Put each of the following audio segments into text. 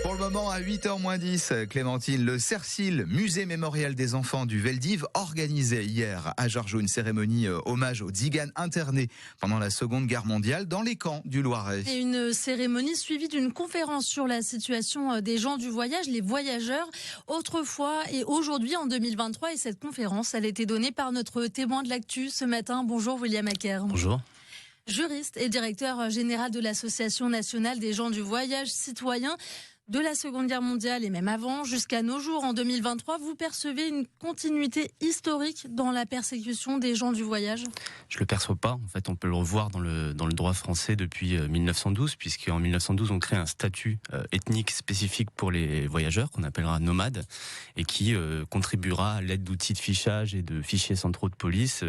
Pour le moment, à 8h moins 10, Clémentine, le CERCIL, musée mémorial des enfants du Veldiv, organisait hier à Georges une cérémonie hommage aux tziganes internés pendant la Seconde Guerre mondiale dans les camps du Loiret. Et une cérémonie suivie d'une conférence sur la situation des gens du voyage, les voyageurs, autrefois et aujourd'hui en 2023. Et cette conférence, elle a été donnée par notre témoin de l'actu ce matin. Bonjour William Acker. Bonjour. Juriste et directeur général de l'Association nationale des gens du voyage citoyen. De la Seconde Guerre mondiale et même avant, jusqu'à nos jours en 2023, vous percevez une continuité historique dans la persécution des gens du voyage ? Je le perçois pas. En fait, on peut le revoir dans le droit français depuis 1912, puisqu'en 1912, on crée un statut ethnique spécifique pour les voyageurs, qu'on appellera nomades, et qui contribuera à l'aide d'outils de fichage et de fichiers centraux de police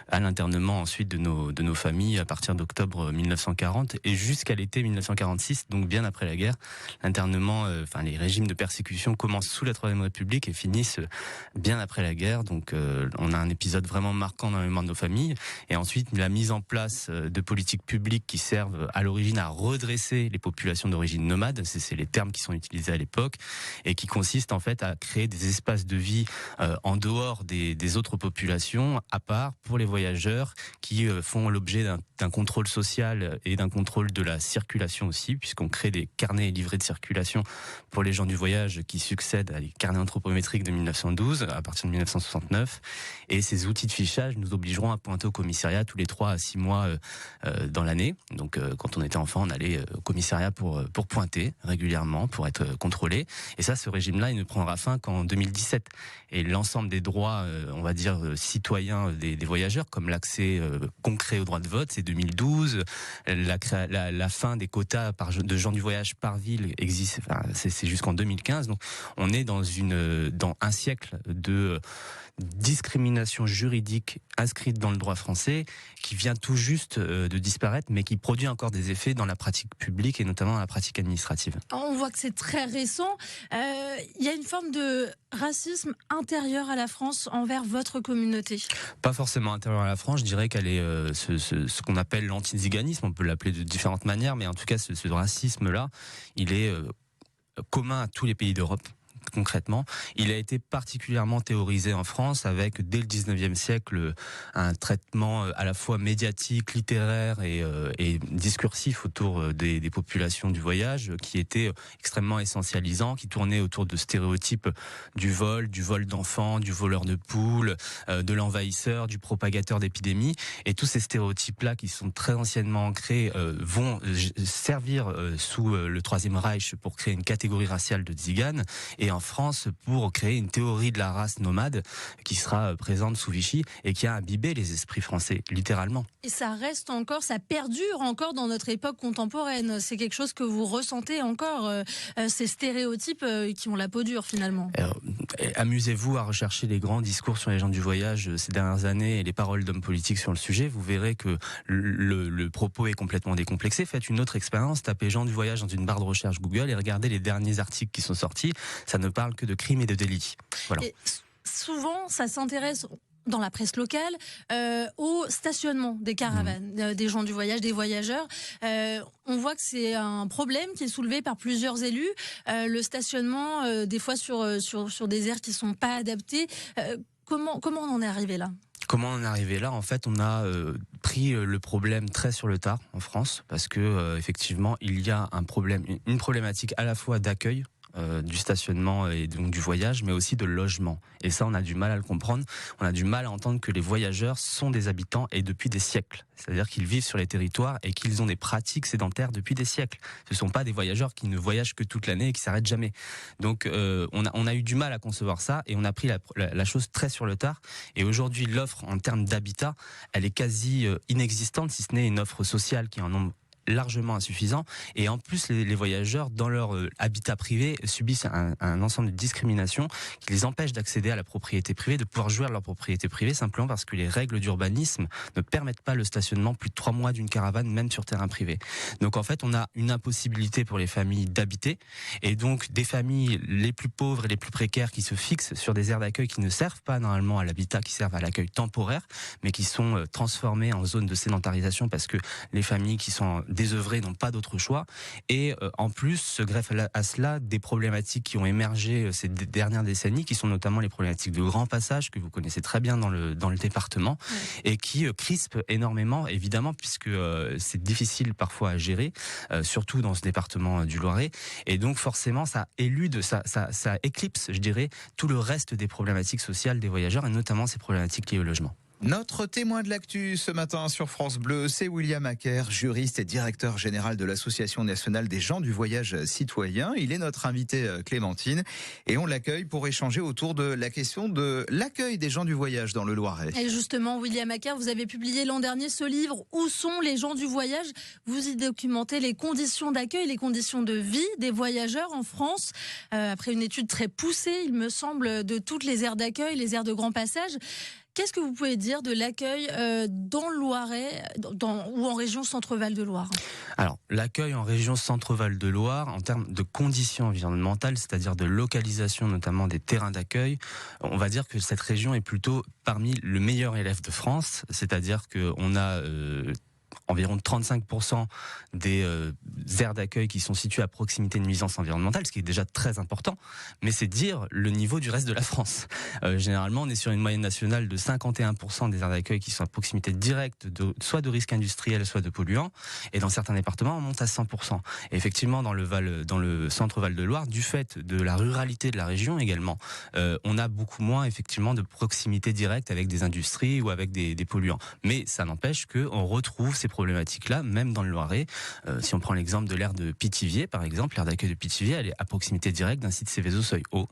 à l'internement ensuite de nos familles à partir d'octobre 1940 et jusqu'à l'été 1946, donc bien après la guerre. L'internement, les régimes de persécution commencent sous la Troisième République et finissent bien après la guerre. Donc, on a un épisode vraiment marquant dans la mémoire de nos familles. Et ensuite, la mise en place de politiques publiques qui servent à l'origine à redresser les populations d'origine nomade. C'est les termes qui sont utilisés à l'époque et qui consistent en fait à créer des espaces de vie en dehors des autres populations, à part pour les voyageurs qui font l'objet d'un contrôle social et d'un contrôle de la circulation aussi, puisqu'on crée des carnets et livrets de circulation pour les gens du voyage qui succèdent à les carnets anthropométriques de 1912 à partir de 1969. Et ces outils de fichage nous obligeront à pointer au commissariat tous les 3 à 6 mois dans l'année. Donc quand on était enfant, on allait au commissariat pour pointer régulièrement, pour être contrôlé. Et ça, ce régime-là, il ne prendra fin qu'en 2017. Et l'ensemble des droits, on va dire, citoyens des voyageurs, comme l'accès concret au droit de vote, c'est 2012. La fin des quotas de gens du voyage par ville existe, c'est jusqu'en 2015. Donc on est dans un siècle de discrimination juridique inscrite dans le droit français qui vient tout juste de disparaître, mais qui produit encore des effets dans la pratique publique et notamment dans la pratique administrative. On voit que c'est très récent. Il y a une forme de racisme intérieur à la France envers votre communauté. Pas forcément intérieur à la France, je dirais qu'elle est ce qu'on appelle l'anti-ziganisme, on peut l'appeler de différentes manières, mais en tout cas ce racisme-là, il est commun à tous les pays d'Europe. Concrètement, il a été particulièrement théorisé en France avec, dès le 19e siècle, un traitement à la fois médiatique, littéraire et discursif autour des populations du voyage qui était extrêmement essentialisant, qui tournait autour de stéréotypes du vol d'enfants, du voleur de poules, de l'envahisseur, du propagateur d'épidémies. Et tous ces stéréotypes-là qui sont très anciennement ancrés vont servir sous le Troisième Reich pour créer une catégorie raciale de tziganes et en France pour créer une théorie de la race nomade qui sera présente sous Vichy et qui a imbibé les esprits français, littéralement. Et ça reste encore, ça perdure encore dans notre époque contemporaine. C'est quelque chose que vous ressentez encore, ces stéréotypes qui ont la peau dure finalement. Amusez-vous à rechercher les grands discours sur les gens du voyage ces dernières années et les paroles d'hommes politiques sur le sujet. Vous verrez que le propos est complètement décomplexé. Faites une autre expérience, tapez gens du voyage dans une barre de recherche Google et regardez les derniers articles qui sont sortis. Ça ne parle que de crimes et de délits. Voilà. Et souvent, ça s'intéresse dans la presse locale au stationnement des caravanes, des gens du voyage, des voyageurs. On voit que c'est un problème qui est soulevé par plusieurs élus. Le stationnement, des fois sur des aires qui sont pas adaptées. Comment on en est arrivé là ? Comment on est arrivé là ? En fait, on a pris le problème très sur le tard en France parce que effectivement, il y a une problématique à la fois d'accueil du stationnement et donc du voyage, mais aussi de logement. Et ça, on a du mal à le comprendre. On a du mal à entendre que les voyageurs sont des habitants et depuis des siècles. C'est-à-dire qu'ils vivent sur les territoires et qu'ils ont des pratiques sédentaires depuis des siècles. Ce ne sont pas des voyageurs qui ne voyagent que toute l'année et qui s'arrêtent jamais. Donc, on a eu du mal à concevoir ça et on a pris la chose très sur le tard. Et aujourd'hui, l'offre en termes d'habitat, elle est quasi inexistante, si ce n'est une offre sociale qui est en nombre largement insuffisant et en plus les voyageurs dans leur habitat privé subissent un ensemble de discriminations qui les empêchent d'accéder à la propriété privée, de pouvoir jouir de leur propriété privée simplement parce que les règles d'urbanisme ne permettent pas le stationnement plus de 3 mois d'une caravane même sur terrain privé. Donc en fait on a une impossibilité pour les familles d'habiter et donc des familles les plus pauvres et les plus précaires qui se fixent sur des aires d'accueil qui ne servent pas normalement à l'habitat, qui servent à l'accueil temporaire mais qui sont transformées en zone de sédentarisation parce que les familles qui sont désœuvrés n'ont pas d'autre choix. Et en plus, se greffent à cela des problématiques qui ont émergé ces dernières décennies, qui sont notamment les problématiques de grand passage, que vous connaissez très bien dans le département, et qui crispent énormément, évidemment, puisque c'est difficile parfois à gérer, surtout dans ce département du Loiret. Et donc forcément, ça éclipse, je dirais, tout le reste des problématiques sociales des voyageurs, et notamment ces problématiques liées au logement. Notre témoin de l'actu ce matin sur France Bleu, c'est William Acker, juriste et directeur général de l'Association nationale des gens du voyage citoyen. Il est notre invité Clémentine et on l'accueille pour échanger autour de la question de l'accueil des gens du voyage dans le Loiret. Et justement, William Acker, vous avez publié l'an dernier ce livre « Où sont les gens du voyage ?» Vous y documentez les conditions d'accueil, les conditions de vie des voyageurs en France. Après une étude très poussée, il me semble, de toutes les aires d'accueil, les aires de grand passage. Qu'est-ce que vous pouvez dire de l'accueil dans le Loiret ou en région Centre-Val de Loire? Alors, l'accueil en région Centre-Val de Loire, en termes de conditions environnementales, c'est-à-dire de localisation notamment des terrains d'accueil, on va dire que cette région est plutôt parmi le meilleur élève de France, c'est-à-dire qu'on a environ 35% des aires d'accueil qui sont situées à proximité de nuisances environnementales, ce qui est déjà très important, mais c'est dire le niveau du reste de la France. Généralement, on est sur une moyenne nationale de 51% des aires d'accueil qui sont à proximité directe, soit de risques industriels, soit de polluants, et dans certains départements, on monte à 100%. Et effectivement, dans le centre Val de Loire, du fait de la ruralité de la région également, on a beaucoup moins effectivement de proximité directe avec des industries ou avec des polluants. Mais ça n'empêche qu'on retrouve ces problématiques-là, même dans le Loiret. Si on prend l'exemple de l'aire de Pithiviers, par exemple, l'aire d'accueil de Pithiviers, elle est à proximité directe d'un site Céveso-Seuil-Haut.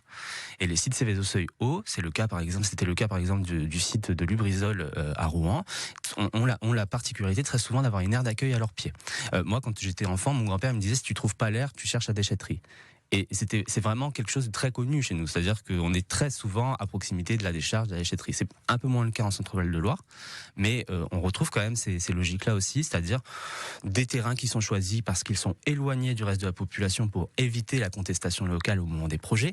Et les sites Céveso-Seuil-Haut, c'était le cas par exemple du site de Lubrizol à Rouen. On la particularité très souvent d'avoir une aire d'accueil à leurs pieds. Moi, quand j'étais enfant, mon grand-père me disait si tu trouves pas l'air, tu cherches la déchetterie. Et c'est vraiment quelque chose de très connu chez nous. C'est-à-dire qu'on est très souvent à proximité de la décharge, de la déchetterie. C'est un peu moins le cas en Centre-Val de Loire, mais on retrouve quand même ces logiques-là aussi, c'est-à-dire des terrains qui sont choisis parce qu'ils sont éloignés du reste de la population pour éviter la contestation locale au moment des projets,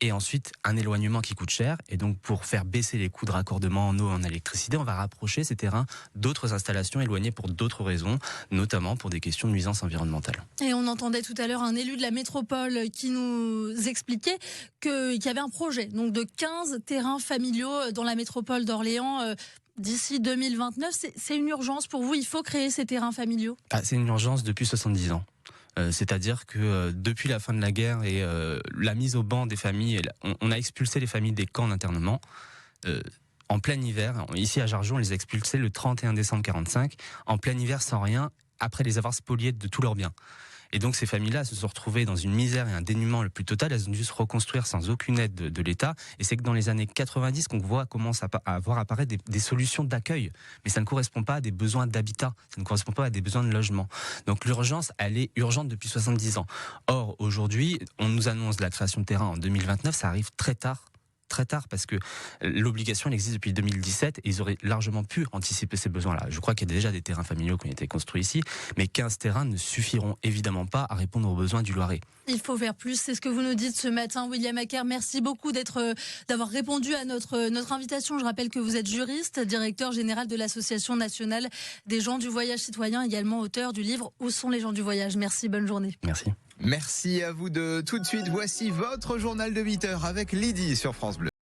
et ensuite un éloignement qui coûte cher, et donc pour faire baisser les coûts de raccordement en eau et en électricité, on va rapprocher ces terrains d'autres installations éloignées pour d'autres raisons, notamment pour des questions de nuisances environnementales. Et on entendait tout à l'heure un élu de la métropole qui nous expliquait qu'il y avait un projet donc de 15 terrains familiaux dans la métropole d'Orléans d'ici 2029. C'est une urgence pour vous? Il faut créer ces terrains familiaux? C'est une urgence depuis 70 ans. C'est-à-dire que depuis la fin de la guerre et la mise au ban des familles, on a expulsé les familles des camps d'internement. En plein hiver, ici à Jargeau, on les a expulsés le 31 décembre 1945, en plein hiver sans rien, après les avoir spoliés de tous leurs biens. Et donc ces familles-là se sont retrouvées dans une misère et un dénuement le plus total. Elles ont dû se reconstruire sans aucune aide de l'État. Et c'est que dans les années 90 qu'on voit commence à voir apparaître des solutions d'accueil. Mais ça ne correspond pas à des besoins d'habitat. Ça ne correspond pas à des besoins de logement. Donc l'urgence, elle est urgente depuis 70 ans. Or, aujourd'hui, on nous annonce la création de terrains en 2029. Ça arrive très tard parce que l'obligation elle existe depuis 2017 et ils auraient largement pu anticiper ces besoins-là. Je crois qu'il y a déjà des terrains familiaux qui ont été construits ici, mais 15 terrains ne suffiront évidemment pas à répondre aux besoins du Loiret. Il faut faire plus, c'est ce que vous nous dites ce matin, William Acker. Merci beaucoup d'avoir répondu à notre invitation. Je rappelle que vous êtes juriste, directeur général de l'Association nationale des gens du voyage citoyen, également auteur du livre « Où sont les gens du voyage ?» Merci, bonne journée. Merci. Merci à vous deux. Tout de suite, voici votre journal de 8h avec Lydie sur France Bleu.